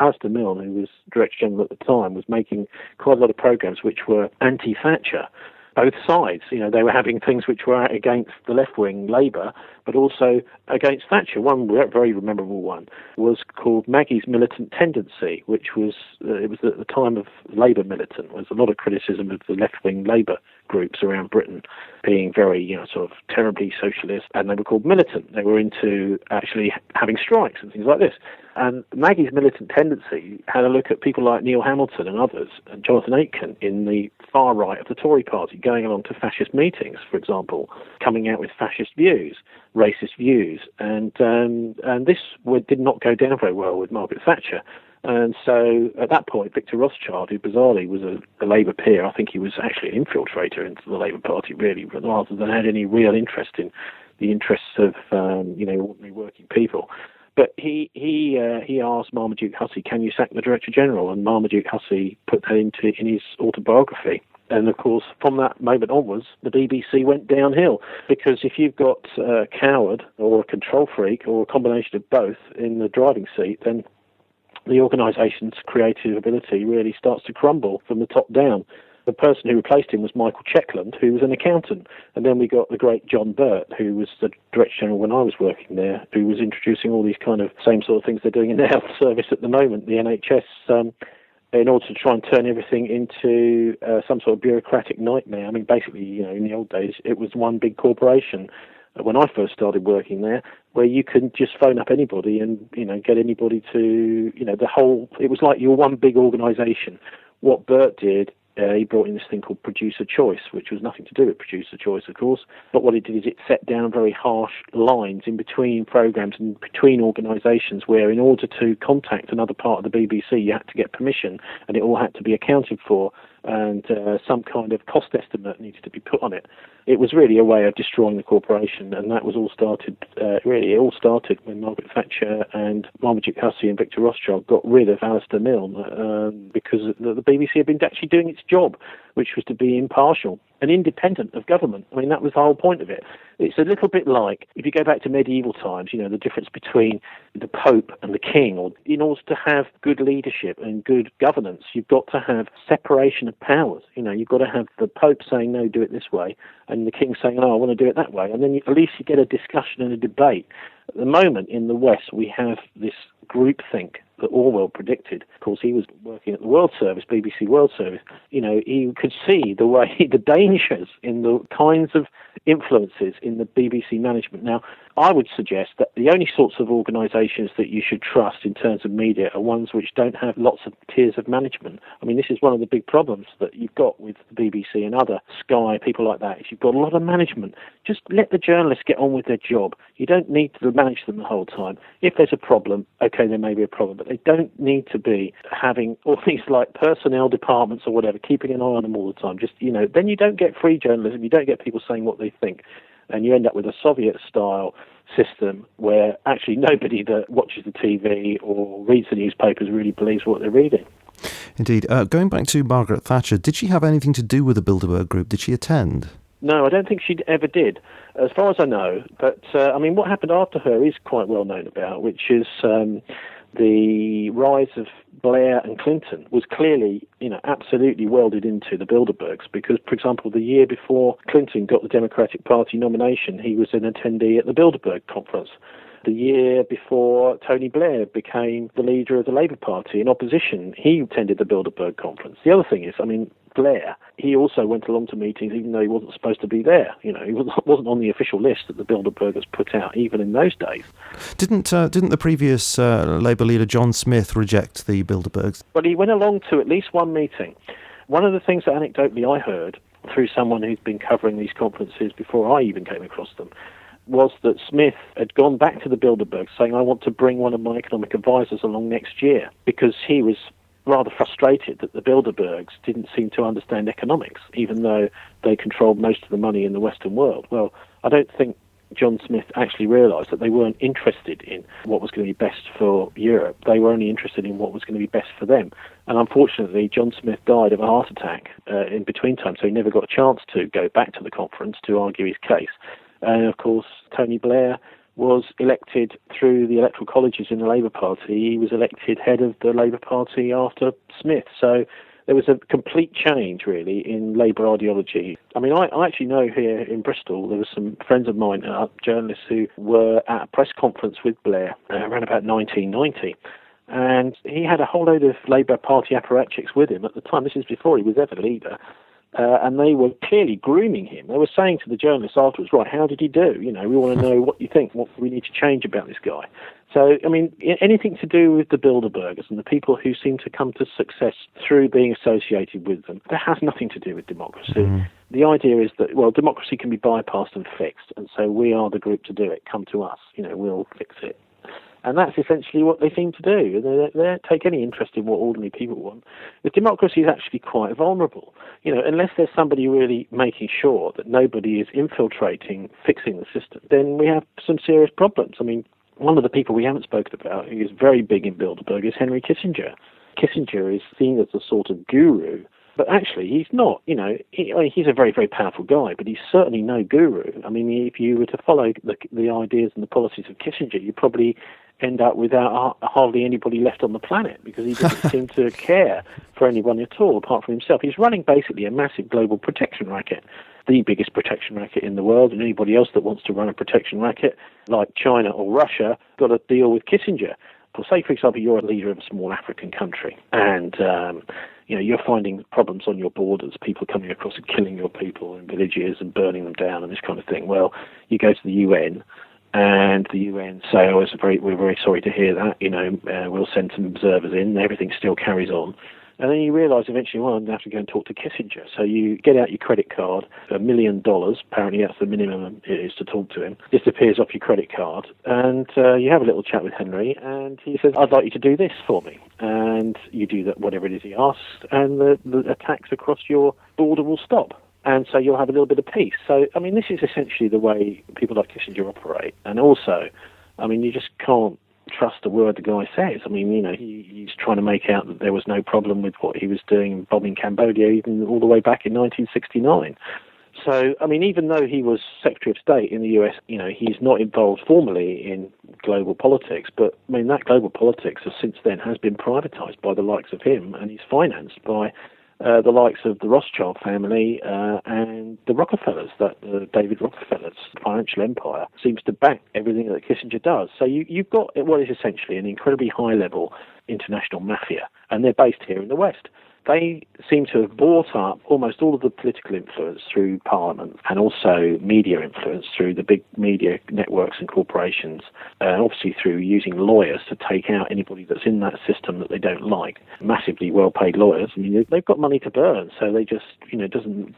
Alistair Milne, who was Director General at the time, was making quite a lot of programmes which were anti-Thatcher. Both sides, they were having things which were against the left-wing Labour, but also against Thatcher. One very memorable one was called Maggie's Militant Tendency, which was, it was at the time of Labour militant. There was a lot of criticism of the left-wing Labour groups around Britain being very, sort of terribly socialist, and they were called militant. They were into actually having strikes and things like this. And Maggie's militant tendency had a look at people like Neil Hamilton and others, and Jonathan Aitken in the far right of the Tory party, going along to fascist meetings, for example, coming out with fascist views, racist views, and this did not go down very well with Margaret Thatcher. And so at that point, Victor Rothschild, who bizarrely was a Labour peer, I think he was actually an infiltrator into the Labour Party, really, rather than had any real interest in the interests of ordinary working people. But he asked Marmaduke Hussey, "Can you sack the Director General?" And Marmaduke Hussey put that in his autobiography. And of course, from that moment onwards, the BBC went downhill, because if you've got a coward or a control freak or a combination of both in the driving seat, then the organisation's creative ability really starts to crumble from the top down. The person who replaced him was Michael Checkland, who was an accountant. And then we got the great John Burt, who was the Director General when I was working there, who was introducing all these kind of same sort of things they're doing in the health service at the moment, the NHS, in order to try and turn everything into some sort of bureaucratic nightmare. I mean, basically, in the old days, it was one big corporation. When I first started working there, where you could just phone up anybody and, get anybody to, it was like you're one big organisation. What Burt did, he brought in this thing called producer choice, which was nothing to do with producer choice, of course. But what it did is it set down very harsh lines in between programmes and between organisations, where in order to contact another part of the BBC, you had to get permission, and it all had to be accounted for, and some kind of cost estimate needed to be put on it. It was really a way of destroying the corporation, and that was all started, it all started when Margaret Thatcher and Marmaduke Hussey and Victor Rothschild got rid of Alistair Milne, because the BBC had been actually doing its job, which was to be impartial and independent of government. I mean, that was the whole point of it. It's a little bit like, if you go back to medieval times, the difference between the Pope and the King. Or in order to have good leadership and good governance, you've got to have separation of powers. You've got to have the Pope saying, no, do it this way, and the King saying, oh, I want to do it that way. And then at least you get a discussion and a debate. At the moment, in the West, we have this groupthink that Orwell predicted. Of course, he was working at the World Service, BBC World Service. He could see the dangers in the kinds of influences in the BBC management. Now, I would suggest that the only sorts of organisations that you should trust in terms of media are ones which don't have lots of tiers of management. I mean, this is one of the big problems that you've got with the BBC and other Sky, people like that, is you've got a lot of management. Just let the journalists get on with their job. You don't need to manage them the whole time. If there's a problem, okay, there may be a problem, but they don't need to be having all these like personnel departments or whatever, keeping an eye on them all the time. Just, then you don't get free journalism, you don't get people saying what they think, and you end up with a Soviet-style system where actually nobody that watches the TV or reads the newspapers really believes what they're reading. Indeed. Going back to Margaret Thatcher, did she have anything to do with the Bilderberg group? Did she attend? No, I don't think she ever did, as far as I know. But, what happened after her is quite well known about, which is the rise of Blair and Clinton was clearly, absolutely welded into the Bilderbergs, because, for example, the year before Clinton got the Democratic Party nomination, he was an attendee at the Bilderberg conference. The year before Tony Blair became the leader of the Labour Party in opposition, he attended the Bilderberg conference. The other thing is, Blair, he also went along to meetings even though he wasn't supposed to be there. He wasn't on the official list that the Bilderbergers put out, even in those days. Didn't the previous Labour leader John Smith reject the Bilderbergs? Well, he went along to at least one meeting. One of the things that anecdotally I heard through someone who's been covering these conferences before I even came across them was that Smith had gone back to the Bilderbergs saying, I want to bring one of my economic advisors along next year, because he was rather frustrated that the Bilderbergs didn't seem to understand economics, even though they controlled most of the money in the Western world. Well, I don't think John Smith actually realised that they weren't interested in what was going to be best for Europe. They were only interested in what was going to be best for them. And unfortunately, John Smith died of a heart attack in between time, so he never got a chance to go back to the conference to argue his case. And of course, Tony Blair was elected through the electoral colleges in the Labour Party. He was elected head of the Labour Party after Smith. So there was a complete change, really, in Labour ideology. I actually know here in Bristol, there were some friends of mine, journalists, who were at a press conference with Blair around about 1990. And he had a whole load of Labour Party apparatchiks with him at the time. This is before he was ever leader. And they were clearly grooming him. They were saying to the journalists afterwards, right, how did he do? We want to know what you think, what we need to change about this guy. So, anything to do with the Bilderbergers and the people who seem to come to success through being associated with them, that has nothing to do with democracy. The idea is that, well, democracy can be bypassed and fixed, and so we are the group to do it. Come to us, we'll fix it. And that's essentially what they seem to do. They don't take any interest in what ordinary people want. The democracy is actually quite vulnerable. Unless there's somebody really making sure that nobody is infiltrating, fixing the system, then we have some serious problems. One of the people we haven't spoken about, who is very big in Bilderberg, is Henry Kissinger. Kissinger is seen as a sort of guru, but actually he's not. He's a very, very powerful guy, but he's certainly no guru. If you were to follow the ideas and the policies of Kissinger, you probably end up without hardly anybody left on the planet, because he doesn't seem to care for anyone at all apart from himself. He's running basically a massive global protection racket, the biggest protection racket in the world, and anybody else that wants to run a protection racket, like China or Russia, got to deal with Kissinger. Well, say, for example, you're a leader of a small African country, and you're finding problems on your borders, people coming across and killing your people in villages and burning them down and this kind of thing. Well, you go to the UN, and the UN say, we're very sorry to hear that, we'll send some observers in, and everything still carries on. And then you realise eventually, I'm going to have to go and talk to Kissinger. So you get out your credit card, $1 million, apparently that's the minimum it is to talk to him, disappears off your credit card, and you have a little chat with Henry, and he says, I'd like you to do this for me. And you do that, whatever it is he asks, and the attacks across your border will stop. And so you'll have a little bit of peace. So, this is essentially the way people like Kissinger operate. And also, you just can't trust a word the guy says. He's trying to make out that there was no problem with what he was doing, bombing Cambodia, even all the way back in 1969. So, even though he was Secretary of State in the US, he's not involved formally in global politics, but, that global politics since then has been privatized by the likes of him, and he's financed by the likes of the Rothschild family and the Rockefellers, David Rockefeller's financial empire seems to back everything that Kissinger does. So you've got what is essentially an incredibly high-level international mafia, and they're based here in the West. They seem to have bought up almost all of the political influence through Parliament, and also media influence through the big media networks and corporations, obviously through using lawyers to take out anybody that's in that system that they don't like. Massively well-paid lawyers. They've got money to burn, so they just, it doesn't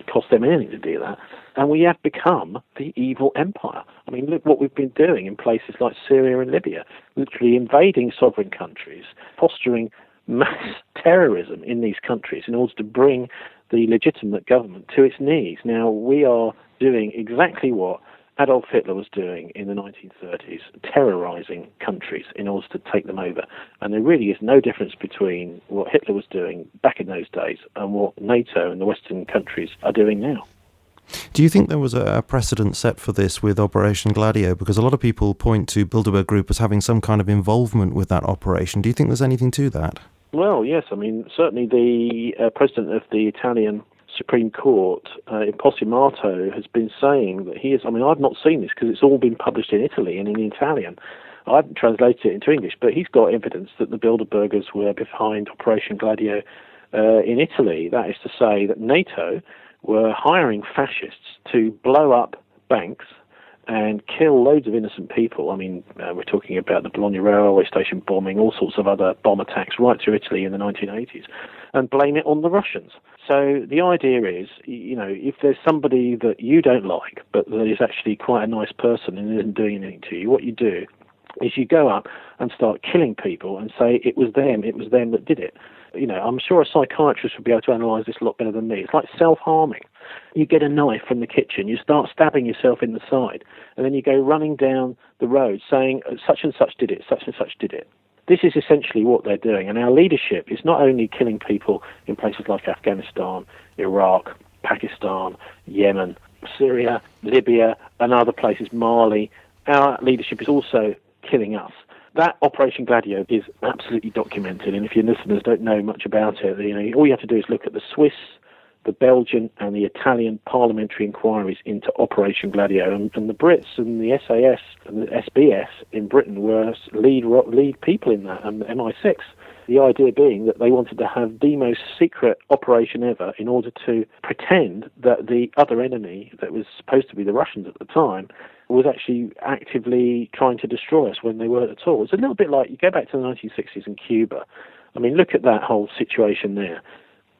cost them anything to do that. And we have become the evil empire. Look what we've been doing in places like Syria and Libya, literally invading sovereign countries, fostering mass terrorism in these countries in order to bring the legitimate government to its knees. Now, we are doing exactly what Adolf Hitler was doing in the 1930s, terrorizing countries in order to take them over. And there really is no difference between what Hitler was doing back in those days and what NATO and the Western countries are doing now. Do you think there was a precedent set for this with Operation Gladio? Because a lot of people point to Bilderberg Group as having some kind of involvement with that operation. Do you think there's anything to that? Well, yes. Certainly the president of the Italian Supreme Court, Imposimato, has been saying that he is... I've not seen this because it's all been published in Italy and in Italian. I haven't translated it into English, but he's got evidence that the Bilderbergers were behind Operation Gladio in Italy. That is to say that NATO were hiring fascists to blow up banks and kill loads of innocent people. We're talking about the Bologna railway station bombing, all sorts of other bomb attacks right through Italy in the 1980s, and blame it on the Russians. So the idea is, if there's somebody that you don't like, but that is actually quite a nice person and isn't doing anything to you, what you do is you go up and start killing people and say, it was them that did it. I'm sure a psychiatrist would be able to analyse this a lot better than me. It's like self-harming. You get a knife from the kitchen, you start stabbing yourself in the side, and then you go running down the road saying, such and such did it, such and such did it. This is essentially what they're doing. And our leadership is not only killing people in places like Afghanistan, Iraq, Pakistan, Yemen, Syria, Libya, and other places, Mali. Our leadership is also killing us. That Operation Gladio is absolutely documented, and if your listeners don't know much about it, all you have to do is look at the Swiss, the Belgian, and the Italian parliamentary inquiries into Operation Gladio, and the Brits and the SAS and the SBS in Britain were lead people in that, and the MI6. The idea being that they wanted to have the most secret operation ever in order to pretend that the other enemy, that was supposed to be the Russians at the time, was actually actively trying to destroy us when they weren't at all. It's a little bit like, you go back to the 1960s in Cuba. I mean, look at that whole situation there.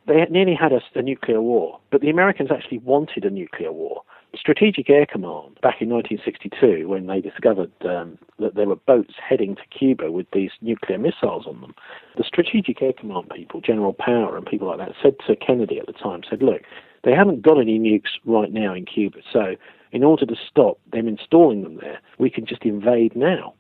They nearly had a nuclear war, but the Americans actually wanted a nuclear war. Strategic Air Command, back in 1962, when they discovered that there were boats heading to Cuba with these nuclear missiles on them, the Strategic Air Command people, General Power and people like that, said to Kennedy at the time, said, look, they haven't got any nukes right now in Cuba, so in order to stop them installing them there, we can just invade now.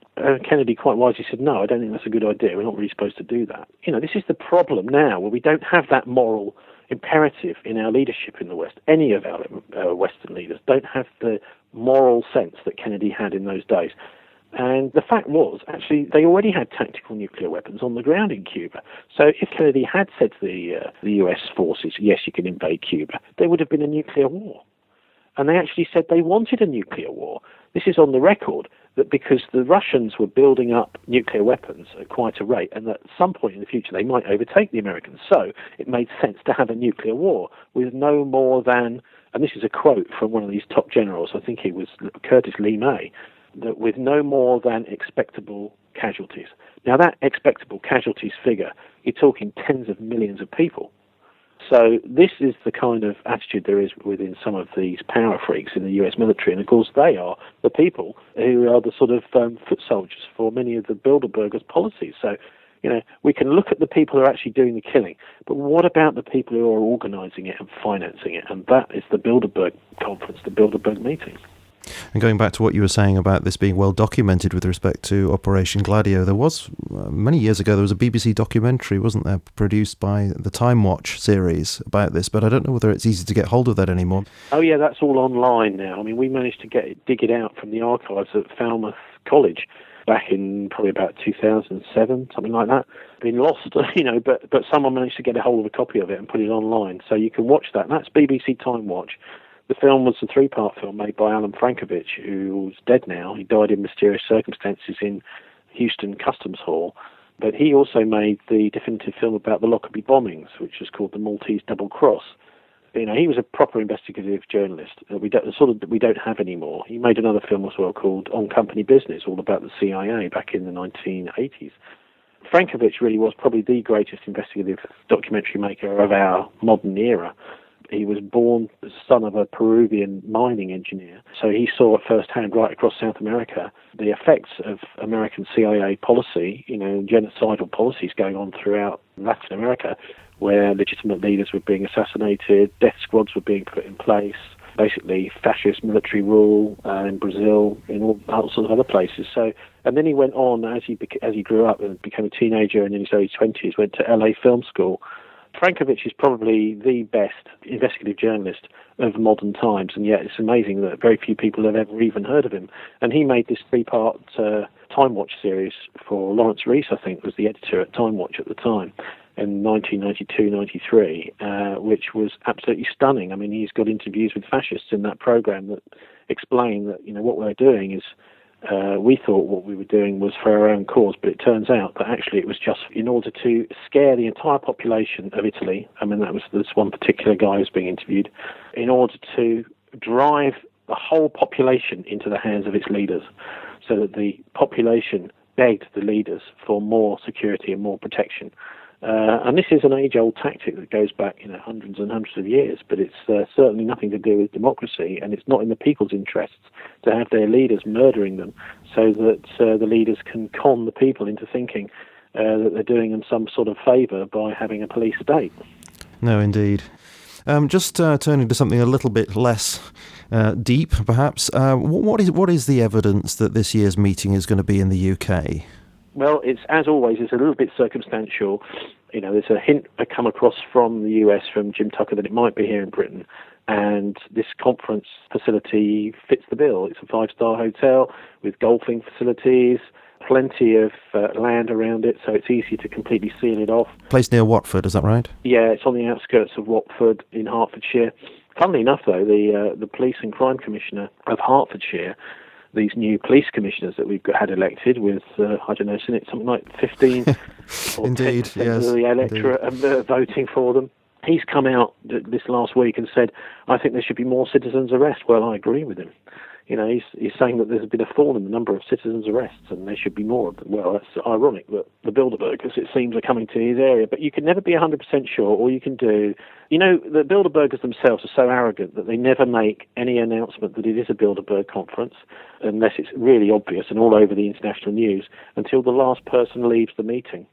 Kennedy quite wisely said, no, I don't think that's a good idea. We're not really supposed to do that. This is the problem now, where we don't have that moral imperative in our leadership in the West. Any of our Western leaders don't have the moral sense that Kennedy had in those days. And the fact was, actually, they already had tactical nuclear weapons on the ground in Cuba. So if Kennedy had said to the US forces, yes, you can invade Cuba, there would have been a nuclear war. And they actually said they wanted a nuclear war. This is on the record, that because the Russians were building up nuclear weapons at quite a rate, and that at some point in the future they might overtake the Americans. So it made sense to have a nuclear war with no more than, and this is a quote from one of these top generals, I think it was Curtis Lee May, that with no more than expectable casualties. Now that expectable casualties figure, you're talking tens of millions of people. So this is the kind of attitude there is within some of these power freaks in the US military, and of course they are the people who are the sort of foot soldiers for many of the Bilderbergers' policies. So, we can look at the people who are actually doing the killing, but what about the people who are organising it and financing it? And that is the Bilderberg conference, the Bilderberg meetings. And going back to what you were saying about this being well documented with respect to Operation Gladio, there was, many years ago, there was a BBC documentary, wasn't there, produced by the Time Watch series about this, but I don't know whether it's easy to get hold of that anymore. Oh yeah, that's all online now. I mean, we managed to dig it out from the archives at Falmouth College back in probably about 2007, something like that. Been lost, but someone managed to get a hold of a copy of it and put it online, so you can watch that. And that's BBC Time Watch. The film was a 3-part film made by Alan Frankovich, who's dead now. He died in mysterious circumstances in Houston Customs Hall. But he also made the definitive film about the Lockerbie bombings, which was called The Maltese Double Cross. He was a proper investigative journalist. We don't have anymore. He made another film as well called On Company Business, all about the CIA back in the 1980s. Frankovich really was probably the greatest investigative documentary maker of our modern era. He was born the son of a Peruvian mining engineer, so he saw firsthand right across South America the effects of American CIA policy, genocidal policies going on throughout Latin America, where legitimate leaders were being assassinated, death squads were being put in place, basically fascist military rule in Brazil, in all sorts of other places. So, and then he went on as he grew up and became a teenager, and in his early 20s went to LA Film School. Frankovich is probably the best investigative journalist of modern times, and yet it's amazing that very few people have ever even heard of him. And he made this 3-part Time Watch series for Lawrence Rees, I think, was the editor at Time Watch at the time, in 1992-93, which was absolutely stunning. I mean, he's got interviews with fascists in that program that explain that, what we're doing is, we thought what we were doing was for our own cause, but it turns out that actually it was just in order to scare the entire population of Italy. I mean, that was this one particular guy who was being interviewed, in order to drive the whole population into the hands of its leaders, so that the population begged the leaders for more security and more protection. And this is an age-old tactic that goes back, hundreds and hundreds of years, but it's certainly nothing to do with democracy, and it's not in the people's interests to have their leaders murdering them, so that the leaders can con the people into thinking that they're doing them some sort of favour by having a police state. No, indeed. Just turning to something a little bit less deep, perhaps, what is the evidence that this year's meeting is going to be in the UK? Well, it's, as always, it's a little bit circumstantial. There's a hint I come across from the US, from Jim Tucker, that it might be here in Britain. And this conference facility fits the bill. It's a 5-star hotel with golfing facilities, plenty of land around it, so it's easy to completely seal it off. Place near Watford, is that right? Yeah, it's on the outskirts of Watford in Hertfordshire. Funnily enough, though, the Police and Crime Commissioner of Hertfordshire these new police commissioners that we've had elected with, I don't know, isn't it something like 15 or Indeed, 10% yes, of the electorate voting for them. He's come out this last week and said, I think there should be more citizens' arrests. Well, I agree with him. You know, he's saying that there's been a fall in the number of citizens' arrests and there should be more of them. Well, that's ironic that the Bilderbergers, it seems, are coming to his area. But you can never be 100% sure. All you can do... You know, the Bilderbergers themselves are so arrogant that they never make any announcement that it is a Bilderberg conference unless it's really obvious and all over the international news until the last person leaves the meeting.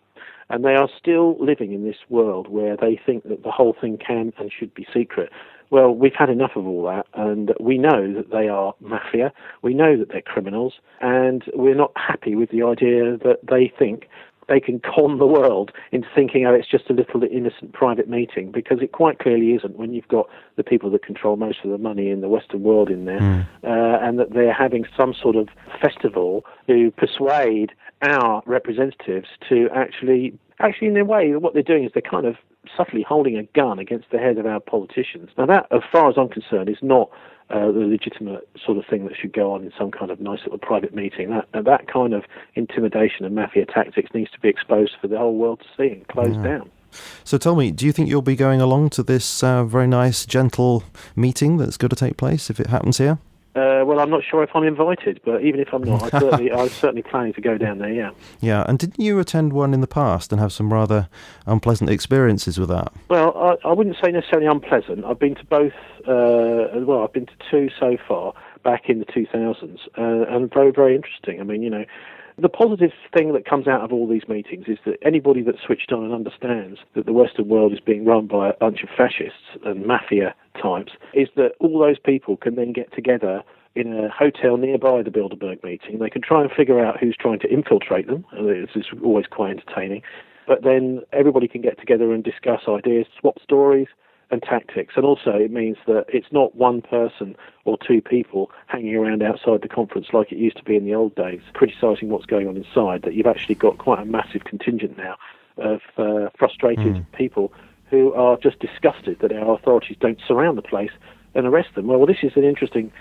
And they are still living in this world where they think that the whole thing can and should be secret. Well, we've had enough of all that, and we know that they are mafia, we know that they're criminals, and we're not happy with the idea that they think they can con the world into thinking, oh, it's just a little innocent private meeting, because it quite clearly isn't when you've got the people that control most of the money in the Western world in there, and that they're having some sort of festival to persuade our representatives to actually in a way, what they're doing is they're kind of subtly holding a gun against the head of our politicians. Now that, as far as I'm concerned, is not the legitimate sort of thing that should go on in some kind of nice little private meeting. That kind of intimidation and mafia tactics needs to be exposed for the whole world to see and closed down. So tell me, do you think you'll be going along to this very nice, gentle meeting that's going to take place if it happens here? Well, I'm not sure if I'm invited, but even if I'm not, I'm certainly planning to go down there, yeah. Yeah, and didn't you attend one in the past and have some rather unpleasant experiences with that? Well, I wouldn't say necessarily unpleasant. I've been to both, I've been to two so far, back in the 2000s, and very, very interesting. I mean, you know, the positive thing that comes out of all these meetings is that anybody that's switched on and understands that the Western world is being run by a bunch of fascists and mafia types, is that all those people can then get together in a hotel nearby the Bilderberg meeting. They can try and figure out who's trying to infiltrate them. It's always quite entertaining. But then everybody can get together and discuss ideas, swap stories and tactics. And also it means that it's not one person or two people hanging around outside the conference like it used to be in the old days, criticising what's going on inside, that you've actually got quite a massive contingent now of frustrated people who are just disgusted that our authorities don't surround the place and arrest them. Well, this is an interesting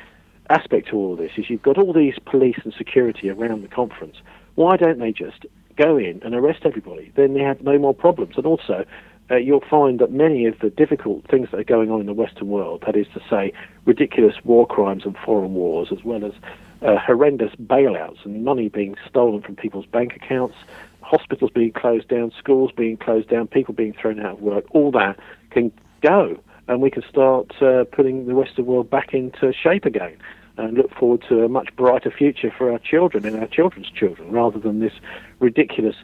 aspect to all of this, is you've got all these police and security around the conference. Why don't they just go in and arrest everybody? Then they have no more problems. And also, you'll find that many of the difficult things that are going on in the Western world, that is to say, ridiculous war crimes and foreign wars, as well as horrendous bailouts and money being stolen from people's bank accounts, hospitals being closed down, schools being closed down, people being thrown out of work, all that can go. And we can start putting the Western world back into shape again and look forward to a much brighter future for our children and our children's children, rather than this ridiculous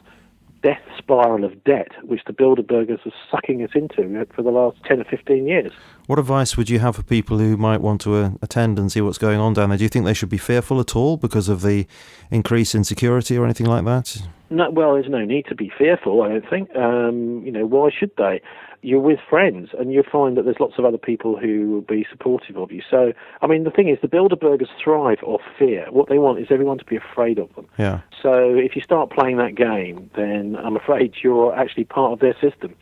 death spiral of debt which the Bilderbergers are sucking us into for the last 10 or 15 years. What advice would you have for people who might want to attend and see what's going on down there? Do you think they should be fearful at all because of the increase in security or anything like that? No, well, there's no need to be fearful, I don't think. Why should they? You're with friends, and you'll find that there's lots of other people who will be supportive of you. So, I mean, the thing is, the Bilderbergers thrive off fear. What they want is everyone to be afraid of them. Yeah. So if you start playing that game, then I'm afraid you're actually part of their system.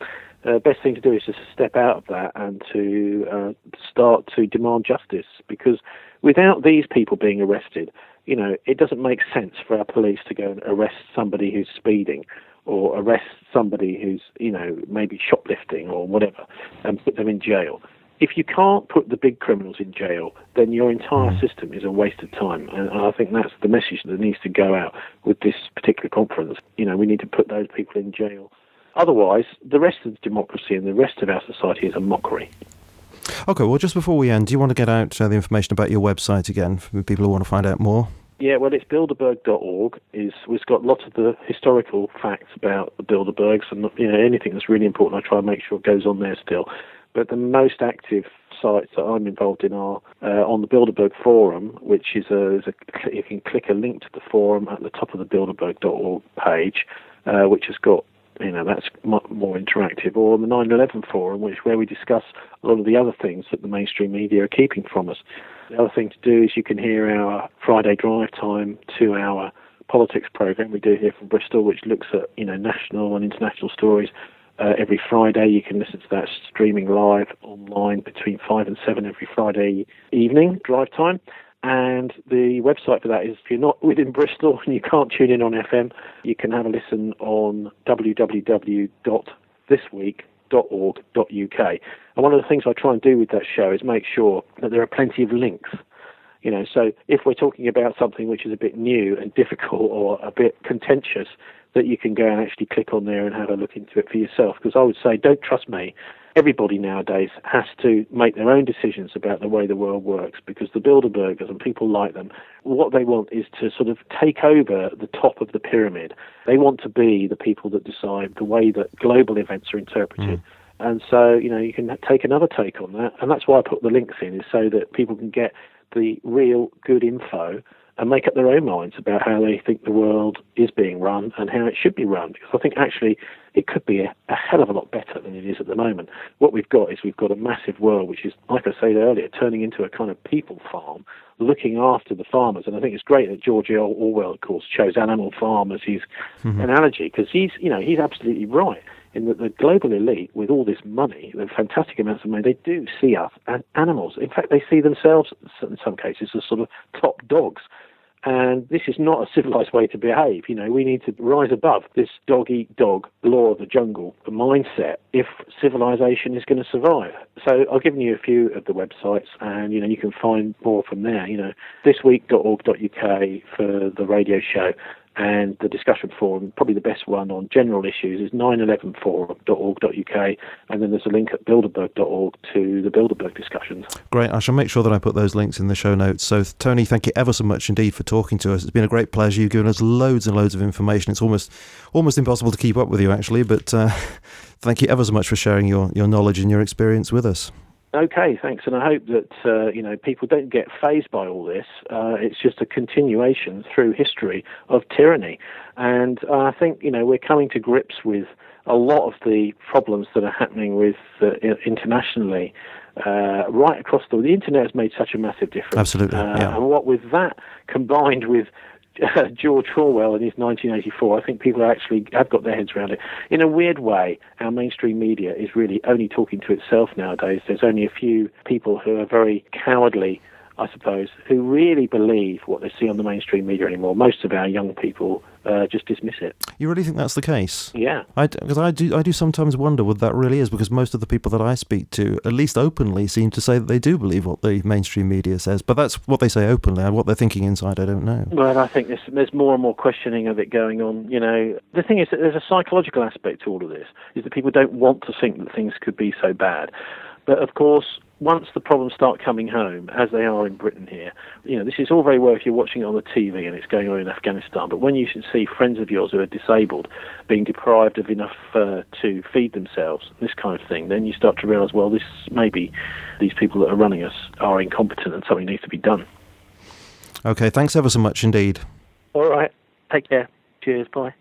Best thing to do is just step out of that and to start to demand justice, because without these people being arrested, you know, it doesn't make sense for our police to go and arrest somebody who's speeding or arrest somebody who's, you know, maybe shoplifting or whatever and put them in jail. If you can't put the big criminals in jail, then your entire system is a waste of time. And I think that's the message that needs to go out with this particular conference. You know, we need to put those people in jail. Otherwise, the rest of democracy and the rest of our society is a mockery. Okay, well, just before we end, do you want to get out the information about your website again for people who want to find out more? Yeah, well, it's Bilderberg.org. It's got lots of the historical facts about the Bilderbergs, and anything that's really important, I try and make sure goes on there still. But the most active sites that I'm involved in are on the Bilderberg forum, which is you can click a link to the forum at the top of the Bilderberg.org page, which has got, that's more interactive, or on the 9/11 forum, where we discuss a lot of the other things that the mainstream media are keeping from us. The other thing to do is you can hear our Friday Drive Time 2-hour politics program we do here from Bristol, which looks at national and international stories. Every Friday you can listen to that streaming live online between 5 and 7 every Friday evening, drive time. And the website for that is, if you're not within Bristol and you can't tune in on FM, you can have a listen on www.thisweek.org.uk. And one of the things I try and do with that show is make sure that there are plenty of links. So if we're talking about something which is a bit new and difficult or a bit contentious, that you can go and actually click on there and have a look into it for yourself. Because I would say, don't trust me. Everybody nowadays has to make their own decisions about the way the world works, because the Bilderbergers and people like them, what they want is to sort of take over the top of the pyramid. They want to be the people that decide the way that global events are interpreted. And so, you can take another take on that. And that's why I put the links in, is so that people can get the real good info and make up their own minds about how they think the world is being run and how it should be run. Because I think actually it could be a hell of a lot better than it is at the moment. What we've got a massive world which is, like I said earlier, turning into a kind of people farm, looking after the farmers. And I think it's great that George Orwell, of course, chose Animal Farm as his analogy, because he's absolutely right in that the global elite, with all this money, the fantastic amounts of money, they do see us as animals. In fact, they see themselves, in some cases, as sort of top dogs. And this is not a civilized way to behave. We need to rise above this dog-eat-dog, law of the jungle mindset if civilization is going to survive. So I've given you a few of the websites, and, you can find more from there. Thisweek.org.uk for the radio show. And the discussion forum, probably the best one on general issues, is 911forum.org.uk, and then there's a link at bilderberg.org to the Bilderberg discussions. Great. I shall make sure that I put those links in the show notes. So, Tony, thank you ever so much indeed for talking to us. It's been a great pleasure. You've given us loads and loads of information. It's almost impossible to keep up with you, actually, but thank you ever so much for sharing your knowledge and your experience with us. Okay, thanks. And I hope that, people don't get fazed by all this. It's just a continuation through history of tyranny. And I think, we're coming to grips with a lot of the problems that are happening with internationally, right across the internet has made such a massive difference. Absolutely, yeah. And what with that combined with George Orwell in his 1984, I think people actually have got their heads around it. In a weird way, our mainstream media is really only talking to itself nowadays. There's only a few people who are very cowardly, I suppose, who really believe what they see on the mainstream media anymore. Most of our young people just dismiss it. You really think that's the case? Yeah. Because I do sometimes wonder what that really is, because most of the people that I speak to, at least openly, seem to say that they do believe what the mainstream media says. But that's what they say openly, and what they're thinking inside, I don't know. Well, I think there's more and more questioning of it going on. The thing is that there's a psychological aspect to all of this, is that people don't want to think that things could be so bad. But of course, once the problems start coming home, as they are in Britain here, this is all very well if you're watching it on the TV and it's going on in Afghanistan, but when you should see friends of yours who are disabled being deprived of enough to feed themselves, this kind of thing, then you start to realise, well, maybe these people that are running us are incompetent and something needs to be done. Okay, thanks ever so much indeed. All right, take care. Cheers, bye.